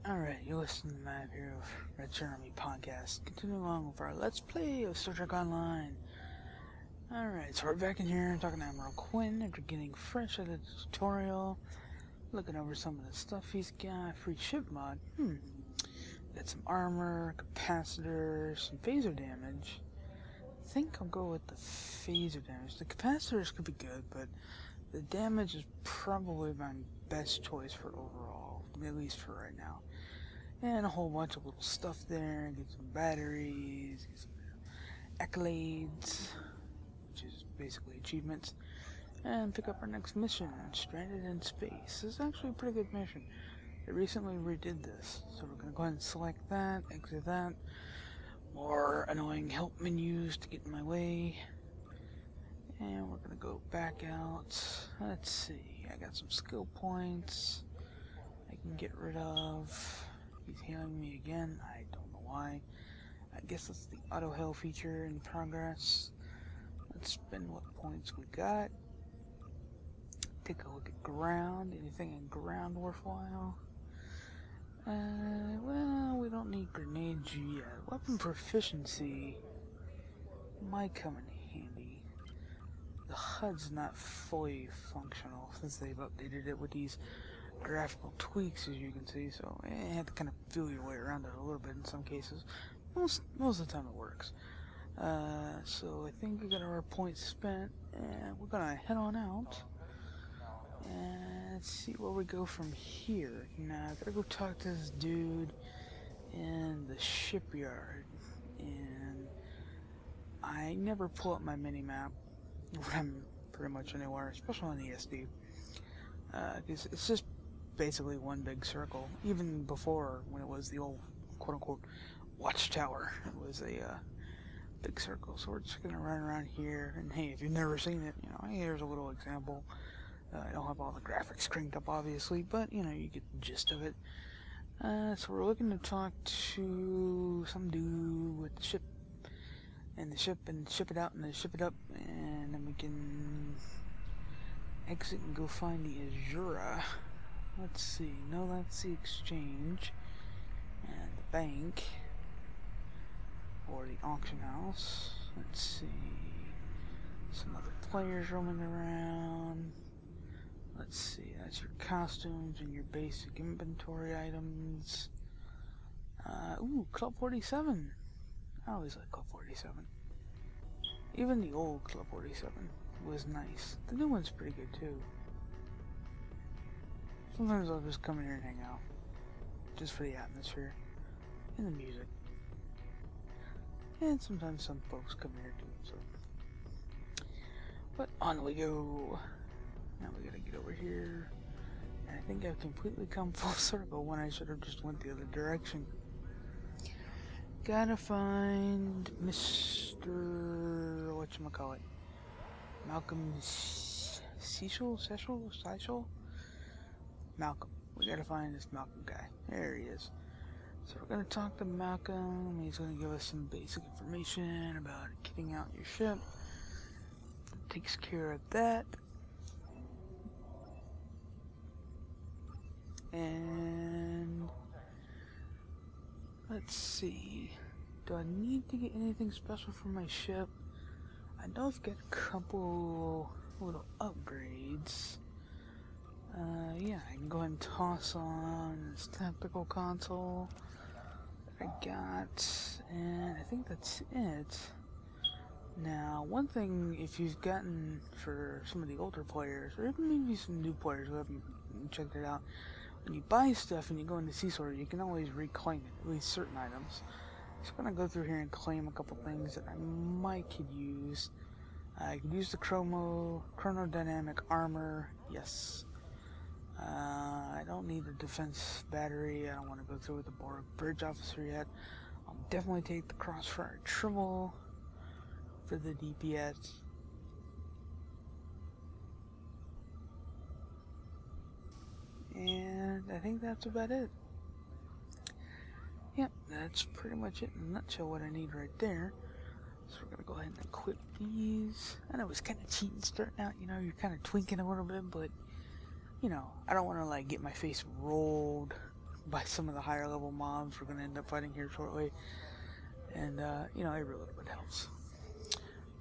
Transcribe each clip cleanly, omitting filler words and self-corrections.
Alright, you're listening to Matt here of Red Army Podcast. Continuing on with our Let's Play of Star Trek Online. Alright, so we're back in here talking to Admiral Quinn after getting fresh out of the tutorial. Looking over some of the stuff he's got. Free ship mod. Got some armor, capacitors, some phaser damage. I think I'll go with the phaser damage. The capacitors could be good, but the damage is probably my best choice for overall, at least for right now. And a whole bunch of little stuff there. Get some batteries, get some accolades, which is basically achievements, and pick up our next mission, Stranded in Space. This is actually a pretty good mission. They recently redid this, so we're going to go ahead and select that, exit that. More annoying help menus to get in my way. And we're going to go back out. Let's see, I got some skill points I can get rid of. He's healing me again, I don't know why. I guess that's the auto heal feature in progress. Let's spend what points we got. Take a look at ground, anything in ground worthwhile. Well, we don't need grenades yet. Weapon proficiency might come in handy. The HUD's not fully functional since they've updated it with these graphical tweaks, as you can see, so you have to kind of feel your way around it a little bit in some cases. Most of the time it works. So I think we got our points spent, and we're gonna head on out and see where we go from here. Now I gotta go talk to this dude in the shipyard, and I never pull up my mini map when I'm pretty much anywhere, especially on the SD, because it's just basically one big circle. Even before, when it was the old quote-unquote watchtower, it was a big circle. So we're just gonna run around here, and hey, if you've never seen it, you know, here's a little example. I don't have all the graphics cranked up, obviously, but you know, you get the gist of it. So we're looking to talk to some dude with the ship, and ship it out, and then ship it up, and then we can exit and go find the Azura. Let's see, no, that's the exchange, and the bank, or the auction house. Let's see, some other players roaming around. Let's see, that's your costumes and your basic inventory items. Ooh, Club 47. I always like Club 47. Even the old Club 47 was nice. The new one's pretty good too. Sometimes I'll just come in here and hang out, just for the atmosphere and the music. And sometimes some folks come here too, so. But on we go. Now we gotta get over here. And I think I've completely come full circle when I should have just went the other direction. Gotta find Mr. whatchamacallit? Malcolm Cecil? Malcolm. We gotta find this Malcolm guy. There he is. So we're gonna talk to Malcolm. He's gonna give us some basic information about kitting out your ship. Takes care of that. And let's see. Do I need to get anything special for my ship? I know I've got a couple little upgrades. Yeah, I can go ahead and toss on this tactical console that I got, and I think that's it. Now, one thing, if you've gotten, for some of the older players, or even maybe some new players who haven't checked it out, when you buy stuff and you go into Seasort, you can always reclaim it, at least certain items. So I'm going to go through here and claim a couple things that I might could use. I could use the chronodynamic armor, yes. I don't need the defense battery. I don't want to go through with the Borg bridge officer yet. I'll definitely take the crossfire tribble for the DPS. And I think that's about it. Yep, that's pretty much it in a nutshell what I need right there. So we're gonna go ahead and equip these. I know it's kind of cheating starting out, you know, you're kind of twinking a little bit, but you know, I don't want to like get my face rolled by some of the higher level mobs we're going to end up fighting here shortly. And, you know, every little bit helps.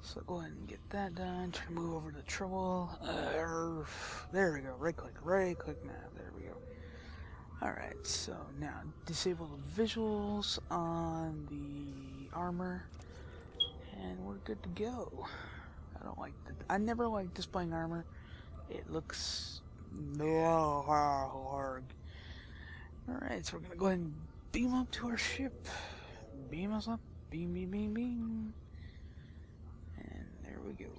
So go ahead and get that done. Try to move over to trouble. There we go. Right click map. There we go. Alright, so now disable the visuals on the armor. And we're good to go. I never liked displaying armor. It looks hard. Alright, so we're gonna go ahead and beam up to our ship. Beam us up. Beam. And there we go.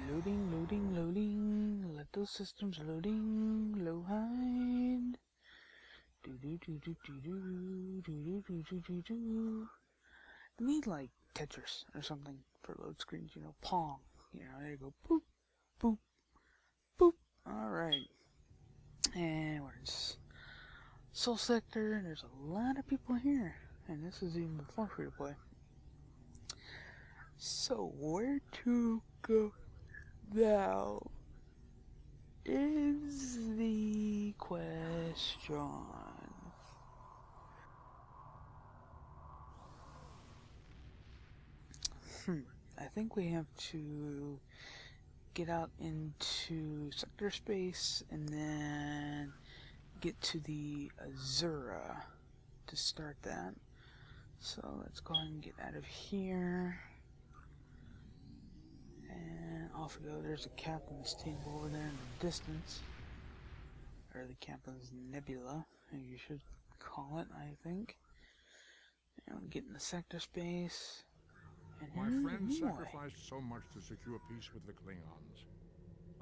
Loading. Let those systems loading. Low hide. I need like Tetris or something for load screens, you know, Pong. You know, there you go. Boop, boop, boop. Alright. And we're in Soul Sector, and there's a lot of people here. And this is even before free to play. So, where to go now is the question. I think we have to get out into sector space and then get to the Azura to start that. So let's go ahead and get out of here. And off we go. There's a captain's table over there in the distance. Or the captain's nebula, as you should call it, I think. And get in the sector space. And my friend sacrificed so much to secure peace with the Klingons.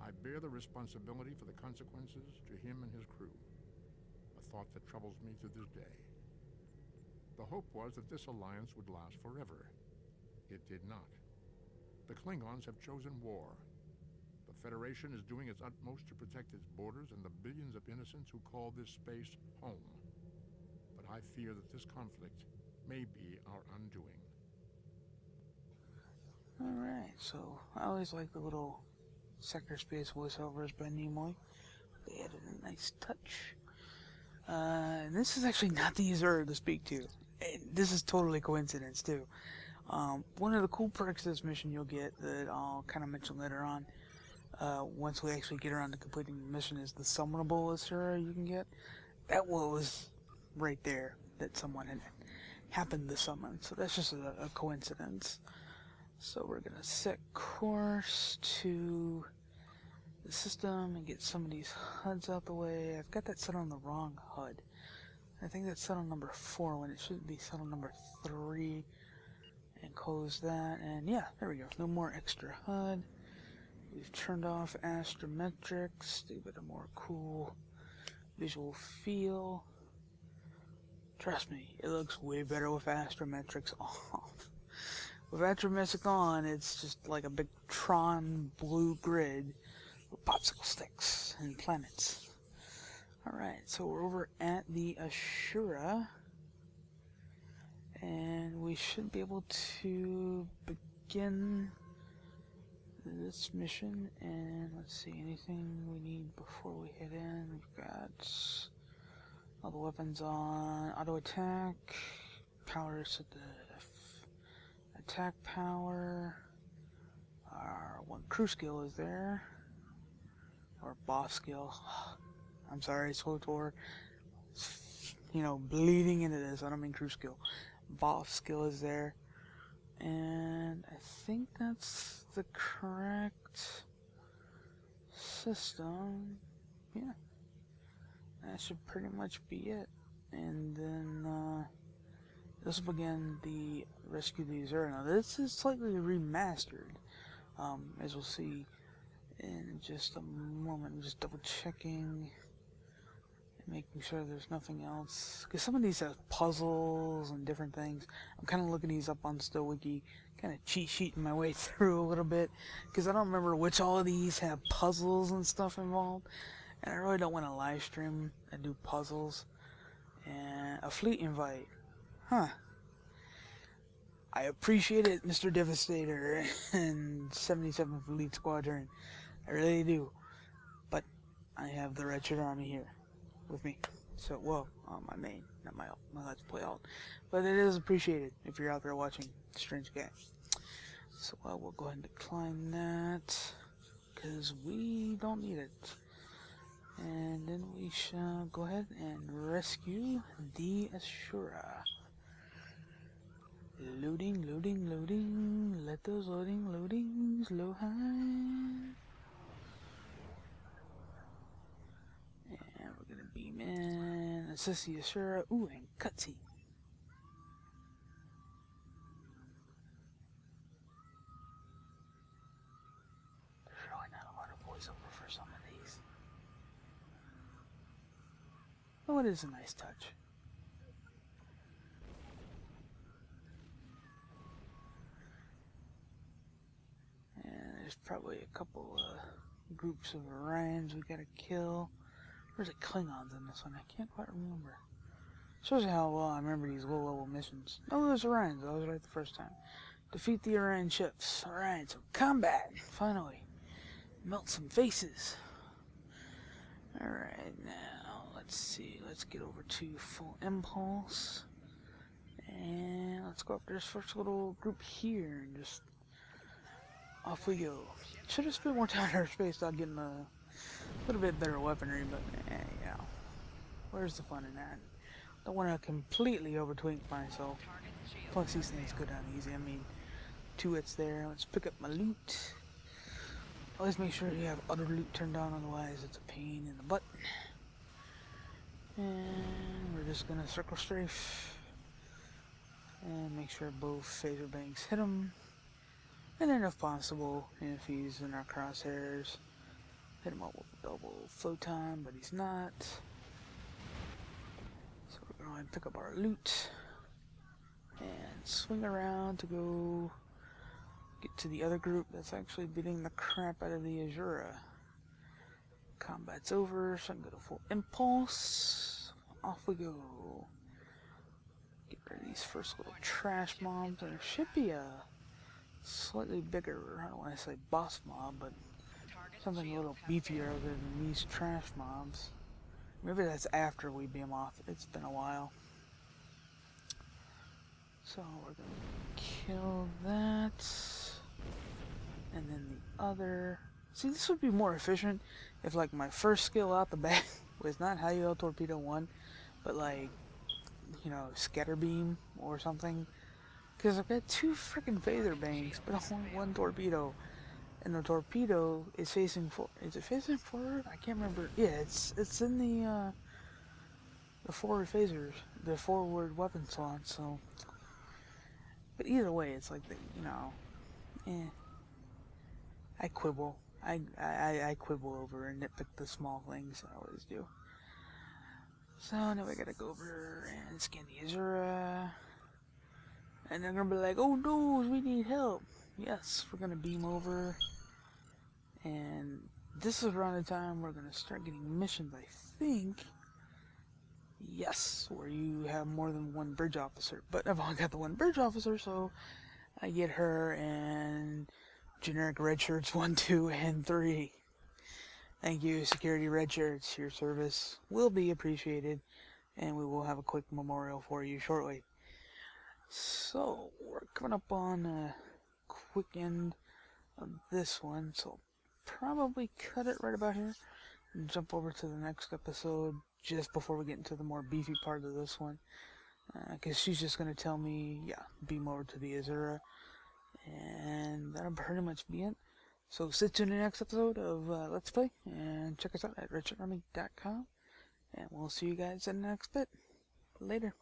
I bear the responsibility for the consequences to him and his crew. A thought that troubles me to this day. The hope was that this alliance would last forever. It did not. The Klingons have chosen war. The Federation is doing its utmost to protect its borders and the billions of innocents who call this space home. But I fear that this conflict may be our undoing. Alright, so I always like the little sector space voiceovers by Nimoy. They added a nice touch. And this is actually not the Azura to speak to. And this is totally coincidence too. One of the cool perks of this mission you'll get that I'll kind of mention later on, once we actually get around to completing the mission, is the summonable Azura you can get. That was right there that someone had happened to summon, so that's just a coincidence. So we're gonna set course to the system and get some of these HUDs out the way. I've got that set on the wrong HUD. I think that's set on number 4 when it should be set on number 3. And close that, and yeah, there we go. No more extra HUD. We've turned off astrometrics to give it a more cool visual feel. Trust me, it looks way better with astrometrics off. With astrometrics on, it's just like a big Tron blue grid with popsicle sticks and planets. Alright, so we're over at the Ashura. And we should be able to begin this mission. And let's see, anything we need before we head in? We've got all the weapons on auto attack, power set to attack power. Our one crew skill is there, or boss skill. I'm sorry, SWTOR. You know, bleeding into this. I don't mean crew skill. Boss skill is there, and I think that's the correct system. Yeah, that should pretty much be it. And then this will begin the rescue the Azura. Now this is slightly remastered, as we'll see in just a moment. I'm just double checking. Making sure there's nothing else, because some of these have puzzles and different things. I'm kind of looking these up on StoWiki, kind of cheat sheeting my way through a little bit, because I don't remember which all of these have puzzles and stuff involved, and I really don't want to live stream and do puzzles. And a fleet invite, huh? I appreciate it, Mr. Devastator and 77th Fleet Squadron. I really do, but I have the Wretched Army here with me. So, well, my main, not my alt, my Let's Play alt. But it is appreciated if you're out there watching Strange Game. So I will go ahead and decline that, because we don't need it. And then we shall go ahead and rescue the Ashura. Loading, loading, loading. Let those loadings low high. And we're gonna beam in. Assist the Ashura. Ooh, and cutscene. There's really not a lot of voiceover for some of these. Oh, it is a nice touch. There's probably a couple groups of Orions we gotta kill. Where's it Klingons in this one? I can't quite remember. Shows you how well I remember these low-level missions. Oh, there's Orions. I was right the first time. Defeat the Orion ships. Alright, so combat. Finally. Melt some faces. Alright, now let's see. Let's get over to full impulse. And let's go after this first little group here and just off we go. Should have spent more time in our space on getting a little bit better weaponry, but you know, where's the fun in that? Don't want to completely overtwink myself. Plus these things go down easy. I mean, 2 hits there. Let's pick up my loot. Always make sure you have other loot turned on, otherwise it's a pain in the butt. And we're just gonna circle strafe and make sure both phaser banks hit him. And then if possible, if he's in our crosshairs, hit him up with a double photon, but he's not. So we're going to pick up our loot and swing around to go get to the other group that's actually beating the crap out of the Ashura. Combat's over, so I can go to full impulse. Off we go. Get rid of these first little trash mobs. There should be a slightly bigger, I don't want to say boss mob, but something a little beefier other than these trash mobs. Maybe that's after we beam off. It's been a while. So we're going to kill that. And then the other. See, this would be more efficient if like my first skill out the back was not High-Yield Torpedo 1, but like, you know, Scatter Beam or something. Because I've got 2 freaking phaser banks, but only 1 torpedo. And the torpedo is facing forward. Is it facing forward? I can't remember. Yeah, it's in the forward phasers, the forward weapon slot. So, but either way, it's like the, you know, I quibble. I quibble over and nitpick the small things. I always do. So now we gotta go over and scan the Ashura. And they're gonna be like, oh no, we need help. Yes, we're gonna beam over. And this is around the time we're gonna start getting missions, I think. Yes, where you have more than 1 bridge officer. But I've only got the 1 bridge officer, so I get her and generic red shirts 1, 2, and 3. Thank you, security red shirts. Your service will be appreciated. And we will have a quick memorial for you shortly. So, we're coming up on a quick end of this one, so probably cut it right about here and jump over to the next episode just before we get into the more beefy part of this one. Because she's just going to tell me, yeah, beam over to the Ashura, and that'll pretty much be it. So, stay tuned to the next episode of Let's Play, and check us out at RedshirtArmy.com, and we'll see you guys in the next bit. Later.